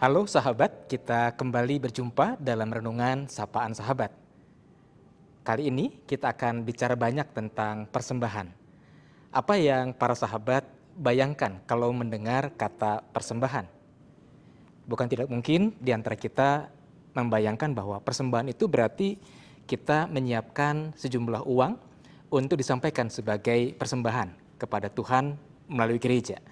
Halo sahabat, kita kembali berjumpa dalam renungan Sapaan Sahabat. Kali ini kita akan bicara banyak tentang persembahan. Apa yang para sahabat bayangkan kalau mendengar kata persembahan? Bukan tidak mungkin di antara kita membayangkan bahwa persembahan itu berarti kita menyiapkan sejumlah uang untuk disampaikan sebagai persembahan kepada Tuhan melalui gereja.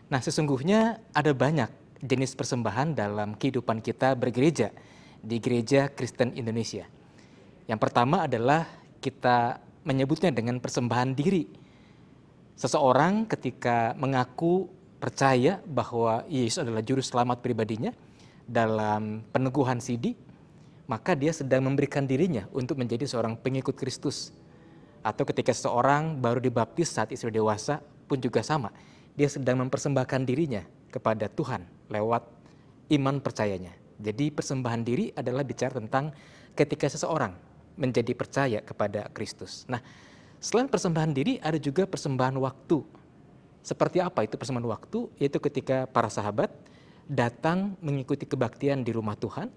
Nah, sesungguhnya ada banyak jenis persembahan dalam kehidupan kita bergereja di Gereja Kristen Indonesia. Yang pertama adalah kita menyebutnya dengan persembahan diri. Seseorang ketika mengaku percaya bahwa Yesus adalah juru selamat pribadinya dalam peneguhan sidi, maka dia sedang memberikan dirinya untuk menjadi seorang pengikut Kristus. Atau ketika seseorang baru dibaptis saat sudah dewasa pun juga sama. Dia sedang mempersembahkan dirinya kepada Tuhan lewat iman percayanya. Jadi persembahan diri adalah bicara tentang ketika seseorang menjadi percaya kepada Kristus. Nah, selain persembahan diri ada juga persembahan waktu. Seperti apa itu persembahan waktu? Yaitu ketika para sahabat datang mengikuti kebaktian di rumah Tuhan,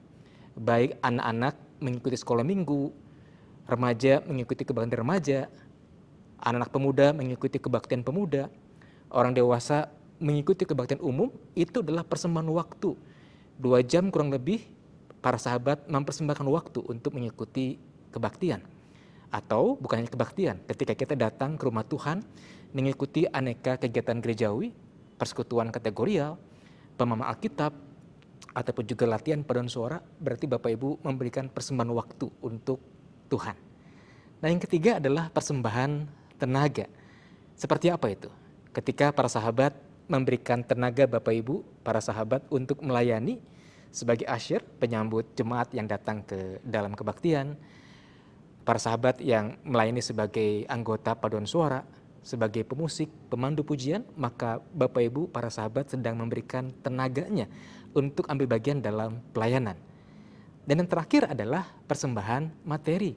baik anak-anak mengikuti sekolah minggu, remaja mengikuti kebaktian remaja, anak-anak pemuda mengikuti kebaktian pemuda, orang dewasa mengikuti kebaktian umum. Itu adalah persembahan waktu. 2 jam kurang lebih para sahabat mempersembahkan waktu untuk mengikuti kebaktian. Atau bukan hanya kebaktian, ketika kita datang ke rumah Tuhan mengikuti aneka kegiatan gerejawi, persekutuan kategorial, pemahaman Alkitab, ataupun juga latihan paduan suara, berarti Bapak Ibu memberikan persembahan waktu untuk Tuhan. Nah, yang ketiga adalah persembahan tenaga. Seperti apa itu? Ketika para sahabat memberikan tenaga Bapak Ibu, para sahabat untuk melayani sebagai usher, penyambut jemaat yang datang ke dalam kebaktian, para sahabat yang melayani sebagai anggota paduan suara, sebagai pemusik, pemandu pujian, maka Bapak Ibu, para sahabat sedang memberikan tenaganya untuk ambil bagian dalam pelayanan. Dan yang terakhir adalah persembahan materi.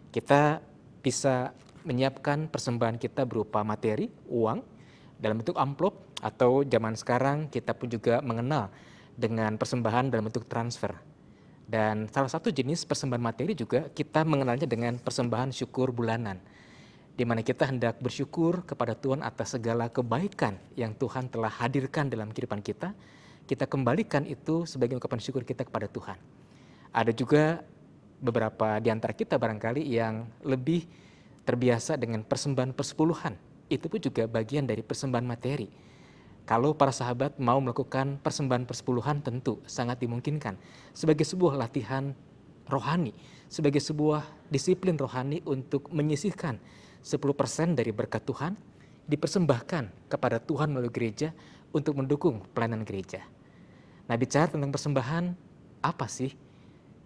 Kita bisa menyiapkan persembahan kita berupa materi, uang, dalam bentuk amplop, atau zaman sekarang kita pun juga mengenal dengan persembahan dalam bentuk transfer. Dan salah satu jenis persembahan materi juga kita mengenalnya dengan persembahan syukur bulanan, di mana kita hendak bersyukur kepada Tuhan atas segala kebaikan yang Tuhan telah hadirkan dalam kehidupan kita. Kita kembalikan itu sebagai ungkapan syukur kita kepada Tuhan. Ada juga beberapa di antara kita barangkali yang lebih terbiasa dengan persembahan persepuluhan. Itu pun juga bagian dari persembahan materi. Kalau para sahabat mau melakukan persembahan persepuluhan, tentu sangat dimungkinkan sebagai sebuah latihan rohani, sebagai sebuah disiplin rohani untuk menyisihkan 10% dari berkat Tuhan dipersembahkan kepada Tuhan melalui gereja untuk mendukung pelayanan gereja. Nah, bicara tentang persembahan, apa sih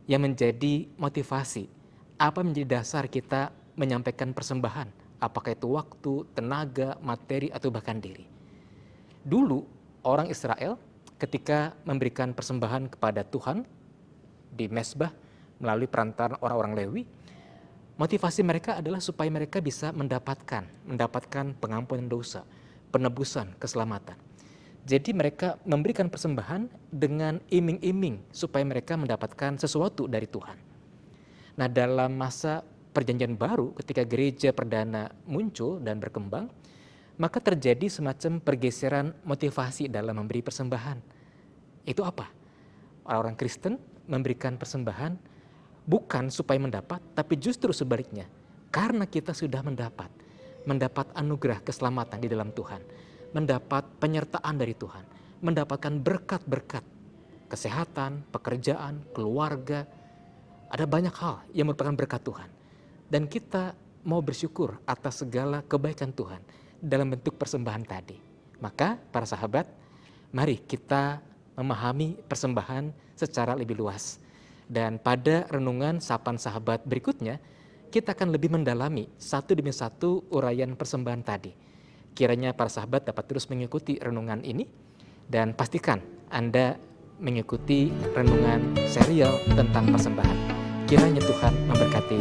yang menjadi motivasi? Apa menjadi dasar kita menyampaikan persembahan? Apakah itu waktu, tenaga, materi, atau bahkan diri? Dulu orang Israel ketika memberikan persembahan kepada Tuhan di mezbah melalui perantaraan orang-orang Lewi, motivasi mereka adalah supaya mereka bisa mendapatkan pengampunan dosa, penebusan, keselamatan. Jadi mereka memberikan persembahan dengan iming-iming supaya mereka mendapatkan sesuatu dari Tuhan. Nah, dalam masa Perjanjian Baru, ketika gereja perdana muncul dan berkembang, maka terjadi semacam pergeseran motivasi dalam memberi persembahan. Itu apa? Orang-orang Kristen memberikan persembahan bukan supaya mendapat, tapi justru sebaliknya. Karena kita sudah mendapat anugerah keselamatan di dalam Tuhan, mendapat penyertaan dari Tuhan, mendapatkan berkat-berkat, kesehatan, pekerjaan, keluarga. Ada banyak hal yang merupakan berkat Tuhan. Dan kita mau bersyukur atas segala kebaikan Tuhan dalam bentuk persembahan tadi. Maka para sahabat, mari kita memahami persembahan secara lebih luas. Dan pada renungan Sapaan Sahabat berikutnya, kita akan lebih mendalami satu demi satu uraian persembahan tadi. Kiranya para sahabat dapat terus mengikuti renungan ini, dan pastikan Anda mengikuti renungan serial tentang persembahan. Kiranya Tuhan memberkati